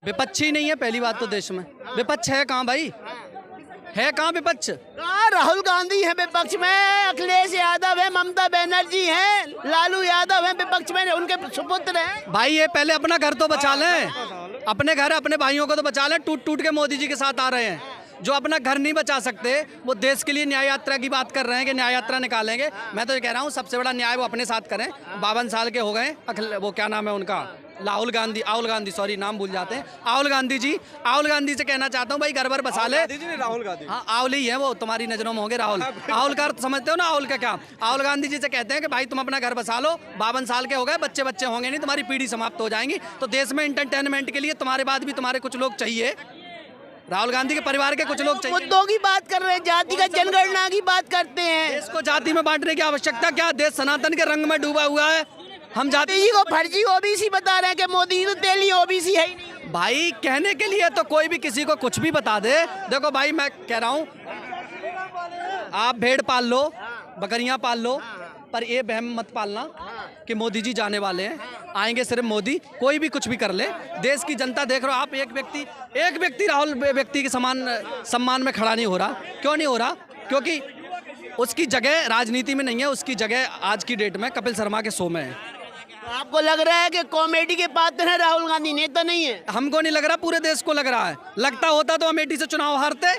विपक्ष ही नहीं है पहली बात तो देश में। विपक्ष है कहाँ भाई, है कहाँ विपक्ष? राहुल गांधी है विपक्ष में, अखिलेश यादव है, ममता बनर्जी है, लालू यादव है विपक्ष में, उनके सुपुत्र हैं। भाई ये पहले अपना घर तो बचा लें, अपने घर अपने भाइयों को तो बचा लें। टूट टूट के मोदी जी के साथ आ रहे हैं। जो अपना घर नहीं बचा सकते वो देश के लिए न्याय यात्रा की बात कर रहे हैं कि न्याय यात्रा निकालेंगे। मैं तो ये कह रहा हूँ सबसे बड़ा न्याय वो अपने साथ करें। 52 साल के हो गए, वो क्या नाम है उनका, राहुल गांधी सॉरी नाम भूल जाते हैं, राहुल गांधी जी से कहना चाहता हूँ भाई घर भर बसा ले। राहुल गांधी, हाँ आउल ही है वो, तुम्हारी नजरों में होंगे राहुल का समझते हो ना, राहुल का क्या। राहुल गांधी जी से कहते हैं कि भाई तुम अपना घर बसा लो, 52 साल के हो गए, बच्चे होंगे नहीं, तुम्हारी पीढ़ी समाप्त हो जाएंगी, तो देश में एंटरटेनमेंट के लिए तुम्हारे बाद भी तुम्हारे कुछ लोग चाहिए। राहुल गांधी के परिवार के कुछ लोग चाहिए। मुद्दों की बात कर रहे हैं, जातिगत जनगणना की बात करते हैं। देश को जाति में बांटने की आवश्यकता क्या? देश सनातन के रंग में डूबा हुआ है। हम जाति जी को फर्जी ओबीसी बता रहे हैं कि मोदी तो तेली ओबीसी है ही नहीं। भाई कहने के लिए तो कोई भी किसी को कुछ भी बता दे। देखो भाई मैं कह रहा हूँ आप भेड़ पाल लो, बकरियां पाल लो, पर ये बहम मत पालना कि मोदी जी जाने वाले हैं, आएंगे सिर्फ मोदी, कोई भी कुछ भी कर ले। देश की जनता देख रहे हो आप, एक व्यक्ति राहुल व्यक्ति के सम्मान में खड़ा नहीं हो रहा। क्यों नहीं हो रहा? क्योंकि उसकी जगह राजनीति में नहीं है, उसकी जगह आज की डेट में कपिल शर्मा के शो में है। आपको लग रहा है कि कॉमेडी के पात्र है राहुल गांधी, नेता नहीं है? हमको नहीं लग रहा, पूरे देश को लग रहा है। लगता होता तो अमेठी से चुनाव हारते।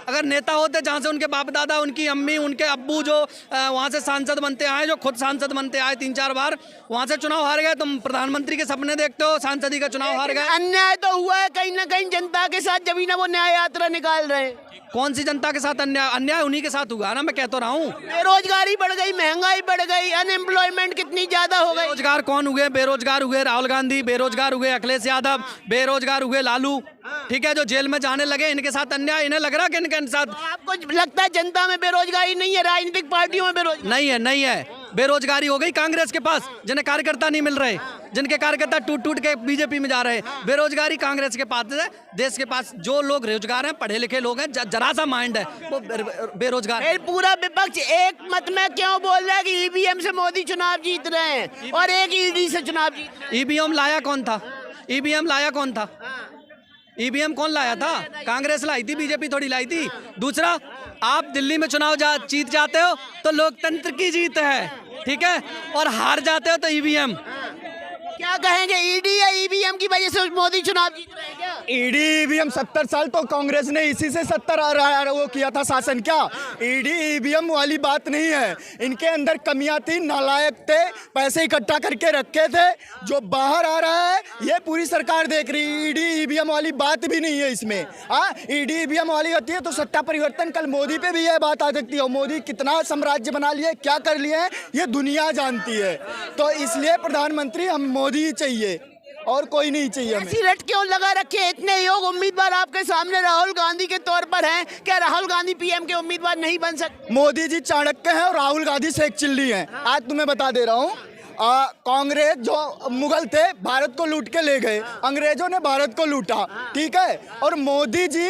अगर नेता होते जहाँ से उनके बाप दादा, उनकी अम्मी, उनके अब्बू जो वहाँ से सांसद बनते आए, जो खुद सांसद बनते आए 3-4 बार, वहाँ से चुनाव हार गए। तुम प्रधानमंत्री के सपने देखते हो, सांसदी का चुनाव हार गए। अन्याय तो हुआ है कहीं ना कहीं जनता के साथ, जब ना वो न्याय यात्रा निकाल रहे हैं। कौन सी जनता के साथ अन्याय? अन्याय उन्हीं के साथ हुआ ना, मैं कह तो रहा हूँ। बेरोजगारी बढ़ गई, महंगाई बढ़ गई, अनएम्प्लॉयमेंट कितनी ज्यादा हो गई। बेरोजगार कौन हुए? बेरोजगार हुए राहुल गांधी, बेरोजगार हुए अखिलेश यादव, बेरोजगार हुए लालू, ठीक है, जो जेल में जाने लगे। इनके साथ अन्याय इन्हें लग रहा कि इनके साथ। आपको लगता है जनता में बेरोजगारी नहीं है, राजनीतिक पार्टियों में बेरोजगारी नहीं है। बेरोजगारी हो गई कांग्रेस के पास, जिन्हें कार्यकर्ता नहीं मिल रहे, जिनके कार्यकर्ता टूट टूट के बीजेपी में जा रहे हैं। बेरोजगारी कांग्रेस के पास है। देश के पास जो लोग रोजगार हैं, पढ़े लिखे लोग हैं, जरा सा माइंड है, वो बेरोजगार। पूरा विपक्ष एक मत में क्यों बोल रहा है कि ईवीएम से मोदी चुनाव जीत रहे हैं और एक ईडी से चुनाव जीत रहे हैं? ईवीएम लाया कौन था? ईवीएम कौन लाया था? कांग्रेस लाई थी, बीजेपी थोड़ी लाई थी। दूसरा, आप दिल्ली में चुनाव जीत जाते हो तो लोकतंत्र की जीत है, ठीक है, और हार जाते हो तो ईवीएम। क्या कहेंगे, ईडी या ईवीएम की वजह से मोदी चुनाव जीत रहे हैं क्या? ईडी ईवीएम 70 साल तो कांग्रेस ने इसी से 70 वो किया था शासन। क्या ईडी ईवीएम वाली बात नहीं है, इनके अंदर कमियां थी, नालायक थे, पैसे इकट्ठा करके रखे थे। जो बाहर आ रहा है ये पूरी सरकार देख रही है। ईडी ईवीएम वाली बात भी नहीं है इसमें। ईडी ईवीएम वाली होती है तो सत्ता परिवर्तन, कल मोदी पे भी यह बात आ सकती है। मोदी कितना साम्राज्य बना लिए, क्या कर लिए हैं, ये दुनिया जानती है। तो इसलिए प्रधानमंत्री हम मोदी चाहिए और कोई नहीं चाहिए हमें। ऐसी रट क्यों लगा रखे? इतने योग उम्मीदवार आपके सामने राहुल गांधी के तौर पर हैं, क्या राहुल गांधी पीएम के उम्मीदवार नहीं बन सकते? मोदी जी चाणक्य हैं और राहुल गांधी शेख चिल्ली हैं। आज तुम्हें बता दे रहा हूँ, कांग्रेस जो मुगल थे भारत को लूट के ले गए, अंग्रेजों ने भारत को लूटा, ठीक है, और मोदी जी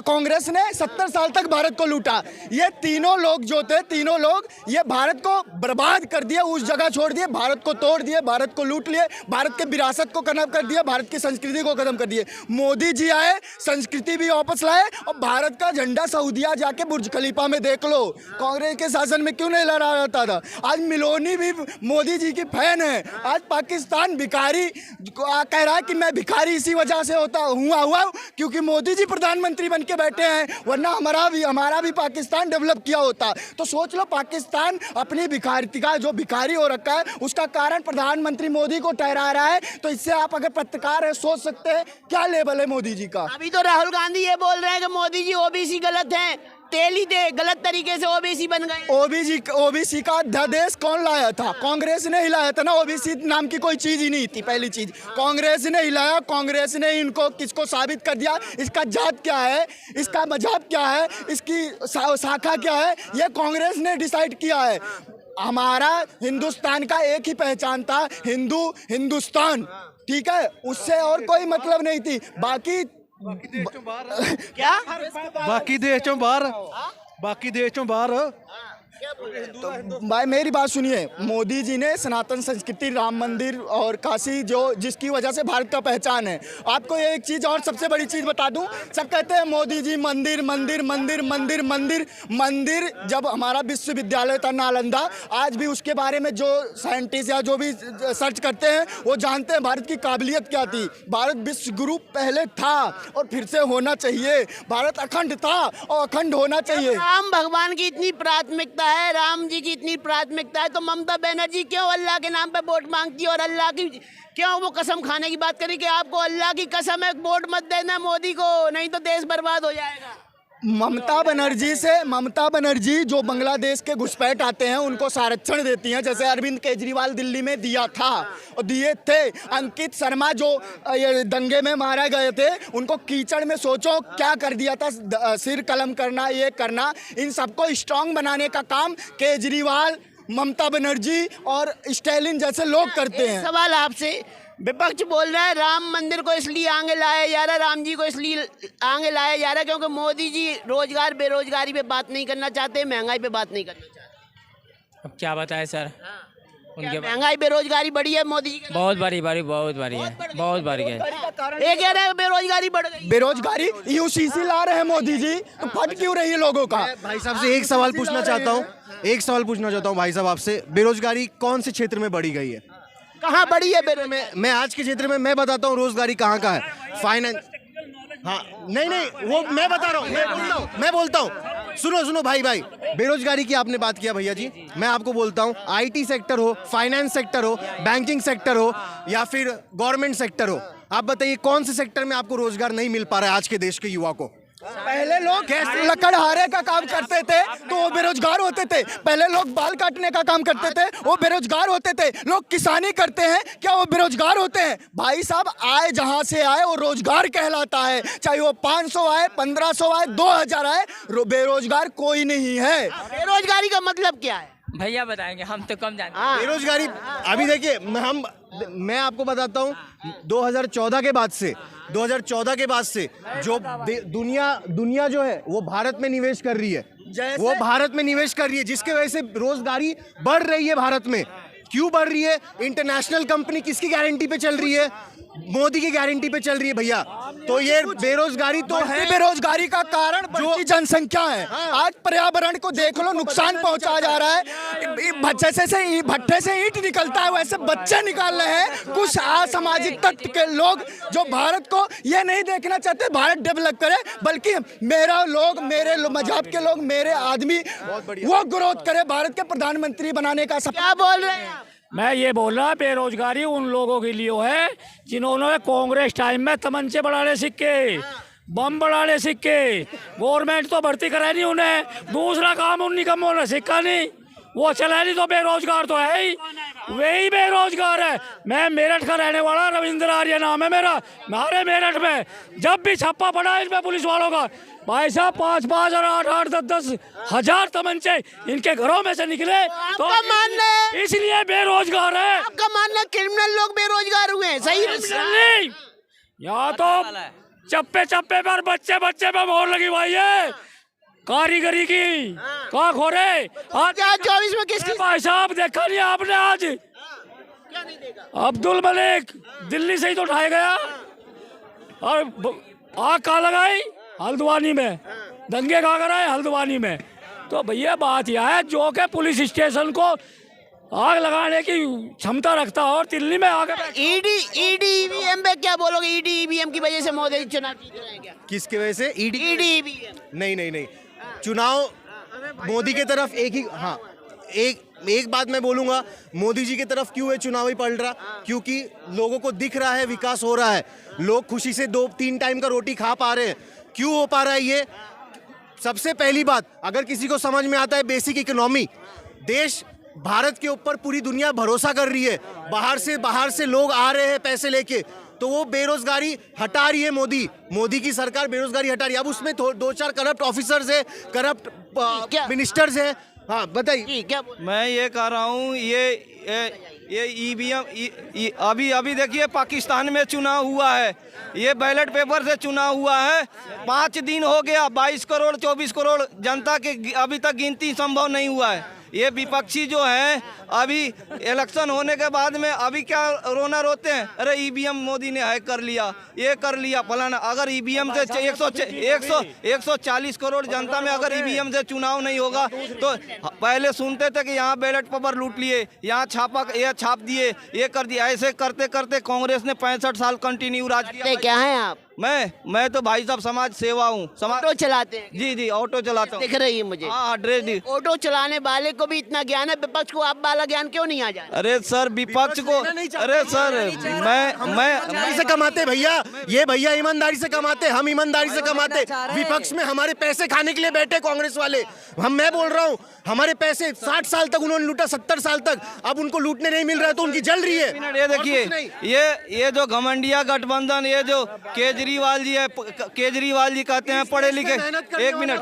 कांग्रेस ने 70 साल तक भारत को लूटा। ये तीनों लोग जो थे, तीनों लोग ये भारत को बर्बाद कर दिए, उस जगह छोड़ दिए, भारत को तोड़ दिए, भारत को लूट लिए, भारत के विरासत को खत्म कर दिया, भारत की संस्कृति को खत्म कर दिए। मोदी जी आए, संस्कृति भी वापस लाए और भारत का झंडा सऊदिया जाके बुर्ज खलीफा में देख लो। कांग्रेस के शासन में क्यों नहीं लहरा रहता था? आज मिलोनी भी मोदी जी की फैन है। आज पाकिस्तान भिखारी कह रहा है कि मैं भिखारी इसी वजह से हुआ क्योंकि मोदी जी प्रधानमंत्री बन के बैठे हैं, वरना हमारा भी पाकिस्तान डेवलप किया होता। तो सोच लो, पाकिस्तान अपनी भिखारिता जो भिखारी हो रखा है उसका कारण प्रधानमंत्री मोदी को ठहरा रहा है। तो इससे आप अगर पत्रकार है सोच सकते हैं क्या लेवल है मोदी जी का। अभी तो राहुल गांधी ये बोल रहे हैं कि मोदी जी ओबीसी गलत हैं, तेली दे गलत तरीके से ओबीसी बन गए। ओबीसी का अध्यादेश कौन लाया था? कांग्रेस ने हिलाया था ना। ओबीसी नाम की कोई चीज ही नहीं थी। पहली चीज कांग्रेस ने हिलाया, कांग्रेस ने इनको किसको साबित कर दिया, इसका जात क्या है, इसका मजहब क्या है, इसकी शाखा क्या है, ये कांग्रेस ने डिसाइड किया है। हमारा हिंदुस्तान का एक ही पहचान था, हिंदुस्तान, ठीक है, उससे और कोई मतलब नहीं थी। बाकी क्या बाकी देश चों बाहर तो भाई मेरी बात सुनिए, मोदी जी ने सनातन संस्कृति, राम मंदिर और काशी, जो जिसकी वजह से भारत का पहचान है। आपको ये एक चीज़ और सबसे बड़ी चीज़ बता दूं, सब कहते हैं मोदी जी मंदिर मंदिर मंदिर मंदिर मंदिर मंदिर। जब हमारा विश्वविद्यालय था नालंदा, आज भी उसके बारे में जो साइंटिस्ट या जो भी सर्च करते हैं वो जानते हैं भारत की काबिलियत क्या थी। भारत विश्व गुरु पहले था और फिर से होना चाहिए। भारत अखंड था और अखंड होना चाहिए। राम भगवान की इतनी प्राथमिकता है, राम जी की इतनी प्राथमिकता है, तो ममता बनर्जी क्यों अल्लाह के नाम पे वोट मांगती है और अल्लाह की क्यों वो कसम खाने की बात करी कि आपको अल्लाह की कसम है वोट मत देना मोदी को, नहीं तो देश बर्बाद हो जाएगा। ममता बनर्जी जो बांग्लादेश के घुसपैठ आते हैं उनको संरक्षण देती हैं, जैसे अरविंद केजरीवाल दिल्ली में दिया था और दिए थे। अंकित शर्मा जो ये दंगे में मारे गए थे, उनको कीचड़ में सोचो क्या कर दिया था, सिर कलम करना, ये करना। इन सबको स्ट्रांग बनाने का काम केजरीवाल, ममता बनर्जी और स्टालिन जैसे लोग करते हैं। सवाल आपसे, विपक्ष बोल रहा है राम मंदिर को इसलिए आगे लाया जा रहा है, राम जी को इसलिए आगे लाया जा रहा है क्योंकि मोदी जी रोजगार बेरोजगारी पे बात नहीं करना चाहते, महंगाई पे बात नहीं करना चाहते। अब क्या बताएं सर, उनके महंगाई बेरोजगारी बढ़ी है मोदी जी के बहुत बड़ी है, बहुत बड़ी है। ये कह रहे हैं बेरोजगारी बढ़ गई। बेरोजगारी यूसीसी ला रहे हैं मोदी जी, तो फट क्यों रही है लोगों का? भाई साहब से एक सवाल पूछना चाहता हूँ भाई साहब आपसे, बेरोजगारी कौन से क्षेत्र में बढ़ी गई है? कहाँ बढ़ी है बेरोजगारी? मैं आज के क्षेत्र में मैं बताता हूँ रोजगारी कहाँ का है। फाइनेंस, हाँ नहीं वो मैं बता रहा हूँ, मैं बोलता हूँ, सुनो भाई बेरोजगारी की आपने बात किया भैया जी, मैं आपको बोलता हूँ IT सेक्टर हो, फाइनेंस सेक्टर हो, बैंकिंग सेक्टर हो या फिर गवर्नमेंट सेक्टर हो, आप बताइए कौन से सेक्टर में आपको रोजगार नहीं मिल पा रहा है आज के देश के युवा को? पहले लोग लकड़हारे का काम करते थे तो वो बेरोजगार होते थे। पहले लोग बाल काटने का काम करते थे, वो बेरोजगार होते थे। लोग किसानी करते हैं, क्या वो बेरोजगार होते हैं? भाई साहब, आए जहां से आए वो रोजगार कहलाता है, चाहे वो 500 आए, 1500 आए, 2000 आए, बेरोजगार कोई नहीं है। बेरोजगारी का मतलब क्या है? भैया बताएंगे, हम तो कम जानते हैं। बेरोजगारी अभी देखिए, मैं आपको बताता हूँ 2014 के बाद से जो दुनिया जो है वो भारत में निवेश कर रही है, जिसके वजह से बेरोजगारी बढ़ रही है भारत में। क्यों बढ़ रही है? इंटरनेशनल कंपनी किसकी गारंटी पे चल रही है? मोदी की गारंटी पे चल रही है भैया। तो ये बेरोजगारी तो है, बेरोजगारी का कारण बढ़ती जनसंख्या है। आज पर्यावरण को देख लो, नुकसान पहुंचा जा रहा है। भट्टे से ईंट निकलता है, वैसे बच्चे निकाल रहे हैं कुछ असामाजिक तत्व के लोग, जो भारत को ये नहीं देखना चाहते भारत डेवलप करे, बल्कि मेरे मजहब के लोग, मेरे आदमी वो ग्रोथ करे, भारत के प्रधानमंत्री बनाने का। क्या बोल रहे हैं आप? मैं ये बोल रहा, बेरोजगारी उन लोगों के लिए है जिन्होंने कांग्रेस टाइम में तमंचे बढ़ाने सीखे, बम बढ़ाने सीखे। गवर्नमेंट तो भर्ती कराई नहीं उन्हें, दूसरा काम उन निकम्मों ने सीखा नहीं, वो चला नहीं, तो बेरोजगार तो है ही, वही बेरोजगार है। मैं मेरठ का रहने वाला, रविंद्र आर्य नाम है मेरा। हमारे मेरठ में जब भी छापा पड़ा इसमें पुलिस वालों का, भाई साहब 5-5 और 8-8, 10-10 हजार तमंचे इनके घरों में से निकले, तो मानना है इसलिए बेरोजगार है। आपका मानना क्रिमिनल लोग बेरोजगार हुए हैं, सही नहीं? यहाँ तो चप्पे पर बच्चे पे मोहर लगी भाई है कारीगरी की। कहाँ खोरे आज 24 में किसकी? भाई साहब देखा नहीं आपने आज? क्या नहीं देखा? अब्दुल मलिक दिल्ली से ही तो उठाया गया और आग कहाँ लगाई? हल्द्वानी में। दंगे कहाँ कराए? हल्द्वानी में। तो भैया बात यह है, जो के पुलिस स्टेशन को आग लगाने की क्षमता रखता है और दिल्ली में आग। ईडी ईवीएम पे क्या बोलोगे? ईडी ईवीएम की वजह से मोदी चुनाव जीत रहे हैं क्या? किसके वजह से? ईडी ईवीएम नहीं, चुनाव मोदी के तरफ एक बात मैं बोलूंगा, मोदी जी की तरफ क्यों है चुनाव ही पलट रहा? क्योंकि लोगों को दिख रहा है विकास हो रहा है, लोग खुशी से 2-3 टाइम का रोटी खा पा रहे हैं। क्यों हो पा रहा है ये? सबसे पहली बात, अगर किसी को समझ में आता है बेसिक इकोनॉमी, देश भारत के ऊपर पूरी दुनिया भरोसा कर रही है, बाहर से लोग आ रहे हैं पैसे लेके, तो वो बेरोजगारी हटा रही है। मोदी की सरकार बेरोजगारी हटा रही है। अब उसमें 2-4 करप्ट ऑफिसर्स है, करप्ट मिनिस्टर्स है। हाँ बताइए। क्या मैं ये कह रहा हूँ, ये ईवीएम अभी देखिए पाकिस्तान में चुनाव हुआ है, ये बैलेट पेपर से चुनाव हुआ है। 5 दिन हो गया, 22 करोड़ 24 करोड़ जनता के अभी तक गिनती संभव नहीं हुआ है। ये विपक्षी जो है अभी इलेक्शन होने के बाद में अभी क्या रोना रोते हैं, अरे ईवीएम मोदी ने हैक कर लिया, ये कर लिया फलाना। अगर ईवीएम से 140 करोड़ जनता में अगर ईवीएम से चुनाव नहीं होगा तो पहले सुनते थे कि यहाँ बैलेट पेपर लूट लिए, यहाँ छाप दिए, ये कर दिया। ऐसे करते करते कांग्रेस ने 65 साल कंटिन्यू राज किया। क्या है आप? मैं तो भाई साहब समाज सेवा हूँ। ऑटो चलाते हैं? जी ऑटो चलाता हूँ। दिख रही है मुझे। हाँ ड्रेस। ऑटो चलाने वाले को भी इतना ज्ञान है, विपक्ष को आप वाला ज्ञान क्यों नहीं आ जाए? अरे सर विपक्ष को, अरे सर मैं से कमाते भैया, ये भैया ईमानदारी से कमाते, हम ईमानदारी से कमाते। विपक्ष में हमारे पैसे खाने के लिए बैठे कांग्रेस वाले। मैं बोल रहा हूँ हमारे पैसे 60 साल तक उन्होंने लूटा, 70 साल तक, अब उनको लूटने नहीं मिल रहा है तो उनकी जल रही है। ये देखिए ये जो घमंडिया गठबंधन, ये जो केजरीवाल जी है, केजरीवाल जी कहते हैं पढ़े लिखे, एक मिनट,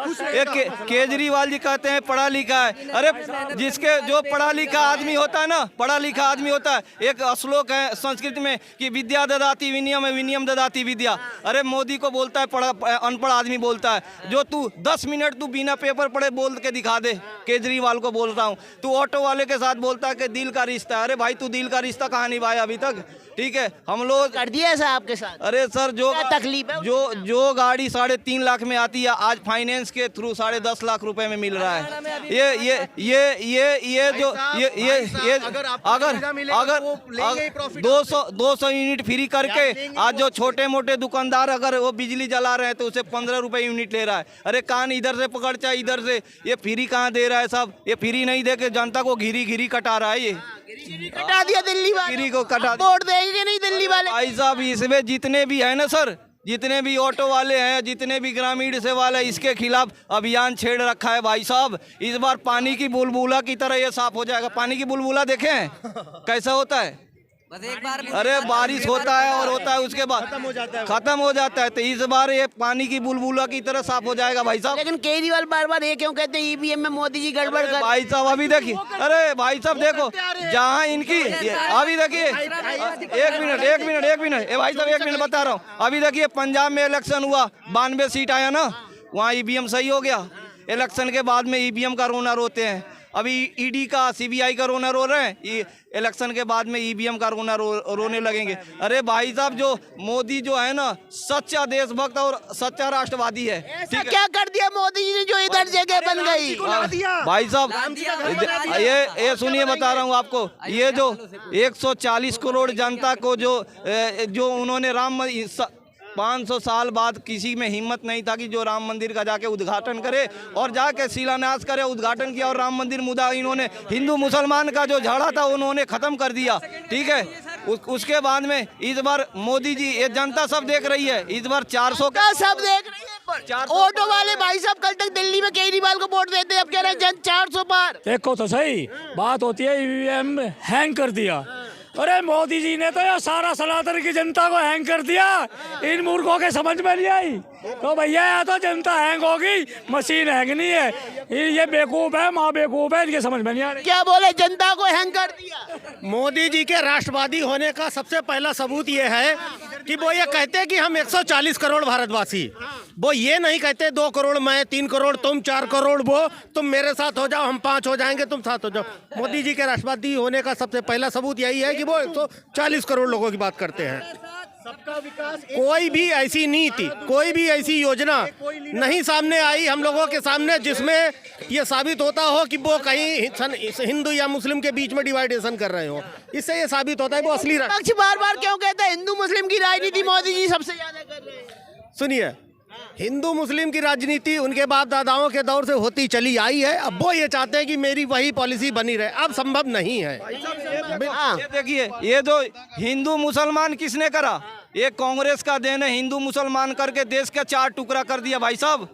केजरीवाल जी कहते हैं पढ़ा लिखा है। अरे जिसके जो पढ़ा लिखा आदमी होता है ना, पढ़ा लिखा आदमी होता है, एक श्लोक है संस्कृत में कि विद्या ददाति विनियम, विनियम ददाति विद्या। अरे मोदी को बोलता है अनपढ़ आदमी बोलता है। जो तू 10 मिनट तू बिना पेपर पढ़े बोल के दिखा दे, केजरीवाल को बोल रहा हूँ। तू ऑटो वाले के साथ बोलता है कि दिल का रिश्ता। अरे भाई तू दिल का रिश्ता कहाँ निभाया अभी तक? ठीक है, हम लोग कर दिया ऐसा आपके साथ? अरे सर जो तकलीफ है? जो गाड़ी 3.5 लाख में आती है आज फाइनेंस के थ्रू 10.5 लाख रुपए में मिल रहा है। ये अगर 200 यूनिट फ्री करके आज जो छोटे मोटे दुकानदार अगर वो बिजली जला रहे हैं तो उसे 15 रुपए यूनिट ले रहा है। अरे कान इधर से पकड़ चाहे इधर से, ये फ्री कहाँ दे रहा है साहब? ये फ्री नहीं दे के जनता को घिरी कटा रहा है। ये कटा दिया दिल्ली वाले, फ्री को कटा। वोट देंगे नहीं दिल्ली वाले? भाई साहब इसमें जितने भी है ना सर, जितने भी ऑटो वाले हैं, जितने भी ग्रामीण से वाले, इसके खिलाफ अभियान छेड़ रखा है भाई साहब। इस बार पानी की बुलबुला की तरह ये साफ हो जाएगा। पानी की बुलबुला देखे हैं कैसा होता है? अरे बारिश होता है और होता है उसके बाद खत्म हो जाता है। तो इस बार ये पानी की बुलबुला की तरह साफ हो जाएगा भाई साहब। लेकिन केजरीवाल बार ये क्यों कहते हैं ईवीएम में मोदी जी गड़बड़ कर? भाई साहब अभी देखिए, अरे भाई साहब देखो जहाँ इनकी, अभी देखिए एक मिनट ये भाई साहब 1 मिनट बता रहा हूँ। अभी देखिए पंजाब में इलेक्शन हुआ, 92 सीट आया ना, वहाँ ईवीएम सही हो गया। इलेक्शन के बाद में ईवीएम का रोना रोते हैं। अभी ईडी का, सीबीआई का रोना रो रहे हैं, इलेक्शन के बाद में ईवीएम का रोना रोने लगेंगे। अरे भाई साहब जो मोदी जो है ना, सच्चा देशभक्त और सच्चा राष्ट्रवादी है। ऐसा क्या कर दिया मोदी जी ने जो इधर जगह बन गई? भाई साहब ये सुनिए, बता रहा हूँ आपको, ये जो 140 करोड़ जनता को जो उन्होंने 500 साल बाद किसी में हिम्मत नहीं था कि जो राम मंदिर का जाके उद्घाटन करे और जाके शिलान्यास करे, उद्घाटन किया और राम मंदिर मुद्दा इन्होंने हिंदू मुसलमान का जो झगड़ा था उन्होंने खत्म कर दिया। ठीक है, उसके बाद में इस बार मोदी जी, ये जनता सब देख रही है, इस बार 400 का सब देख रही है। ऑटो वाले भाई साहब कल तक दिल्ली में केजरीवाल को वोट देते, अब कह रहे हैं 400 पार। देखो तो सही बात होती है, ईवीएम हैंग कर दिया। अरे मोदी जी ने तो ये सारा सनातन की जनता को हैंग कर दिया। इन मूर्खों के समझ में नहीं आई तो भैया या तो जनता हैंग होगी, मशीन हैंग नहीं है। ये बेवकूफ है, माँ बेवकूफ है, इनके समझ में नहीं आ रही। क्या बोले, जनता को हैंग कर दिया? मोदी जी के राष्ट्रवादी होने का सबसे पहला सबूत ये है कि वो ये कहते हैं कि हम 140 करोड़ भारतवासी, वो ये नहीं कहते 2 करोड़ मैं, 3 करोड़ तुम, 4 करोड़ वो, तुम मेरे साथ हो जाओ, हम 5 हो जाएंगे, तुम 7 हो जाओ। मोदी जी के राष्ट्रवादी होने का सबसे पहला सबूत यही है कि वो 140 करोड़ लोगों की बात करते हैं। सबका विकास, कोई भी ऐसी नीति, कोई भी ऐसी योजना नहीं सामने आई हम लोगों के सामने जिसमें ये साबित होता हो कि वो कहीं हिंदू या मुस्लिम के बीच में डिवाइडेशन कर रहे हो। इससे ये साबित होता है वो असली पक्ष बार क्यों कहता है हिंदू मुस्लिम की राजनीति मोदी जी सबसे ज्यादा कर रहे हैं? सुनिए, हिंदू मुस्लिम की राजनीति उनके बाप दादाओं के दौर से होती चली आई है। अब वो ये चाहते हैं कि मेरी वही पॉलिसी बनी रहे, अब संभव नहीं है। ये देखिए, ये जो हिंदू मुसलमान किसने करा? ये कांग्रेस का देन है। हिंदू मुसलमान करके देश का 4 टुकड़ा कर दिया भाई साहब,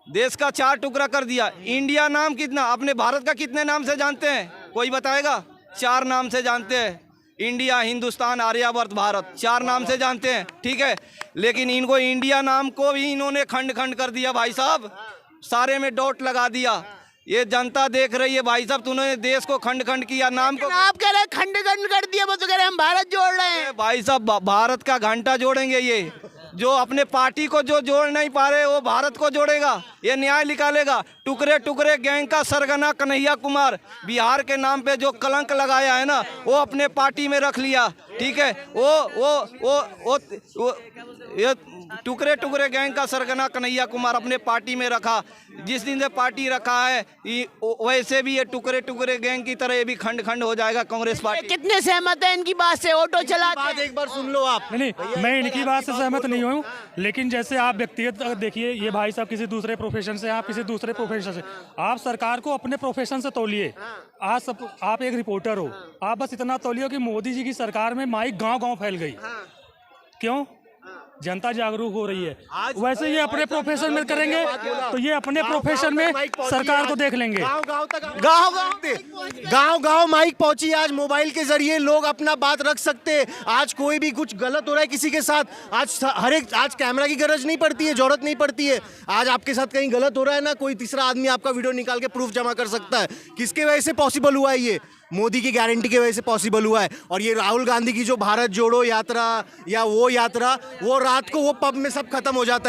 देश का 4 टुकड़ा कर दिया। इंडिया नाम कितना, अपने भारत का कितने नाम से जानते हैं? कोई बताएगा? 4 नाम से जानते हैं। इंडिया, हिंदुस्तान, आर्यावर्त, भारत, 4 नाम से जानते हैं। ठीक है, लेकिन इनको इंडिया नाम को भी इन्होंने खंड खंड कर दिया भाई साहब, सारे में डॉट लगा दिया। ये जनता देख रही है भाई साहब, तूने देश को खंड खंड किया, नाम को आप कह रहे हैं खंड खंड कर दिया, वो तो कह रहे हैं हम भारत जोड़ रहे हैं। भाई साहब भारत का घंटा जोड़ेंगे ये, जो अपने पार्टी को जो जोड़ नहीं पा रहे वो भारत को जोड़ेगा, ये न्याय निकालेगा। टुकड़े टुकड़े गैंग का सरगना कन्हैया कुमार बिहार के नाम पे जो कलंक लगाया है ना, वो अपने पार्टी में रख लिया, ठीक है। वो ये टुकड़े टुकड़े गैंग का सरगना कन्हैया कुमार अपने पार्टी में रखा। जिस दिन से पार्टी रखा है वैसे भी ये टुकड़े टुकड़े गैंग की तरह ये भी खंड खंड हो जाएगा कांग्रेस पार्टी। कितने सहमत है इनकी बात से? ऑटो चलाते हैं। एक बार सुन लो आप। नहीं, मैं इनकी बात से सहमत नहीं हूँ, लेकिन जैसे आप व्यक्तिगत देखिए, ये भाई साहब किसी दूसरे प्रोफेशन से, आप किसी दूसरे प्रोफेशन से, आप सरकार को अपने प्रोफेशन से तौलिए। आज सब आप एक रिपोर्टर हो, आप बस इतना तौलिए कि मोदी जी की सरकार में माइक गांव-गांव फैल गई। क्यों? जनता जागरूक हो रही है। वैसे ये अपने प्रोफेशन में करेंगे तो ये अपने प्रोफेशन में सरकार को देख लेंगे। गांव गांव माइक पहुंची। आज मोबाइल के जरिए लोग अपना बात रख सकते हैं। आज कोई भी कुछ गलत हो रहा है किसी के साथ, आज कैमरा की गरज नहीं पड़ती है, जरूरत नहीं पड़ती है। आज आपके साथ कहीं गलत हो रहा है ना, कोई तीसरा आदमी आपका वीडियो निकाल के प्रूफ जमा कर सकता है। किसके वजह से पॉसिबल हुआ है? ये मोदी की गारंटी की वजह से पॉसिबल हुआ है। और ये राहुल गांधी की जो भारत जोड़ो यात्रा या वो यात्रा, वो रात को वो पब में सब खत्म हो जाता है।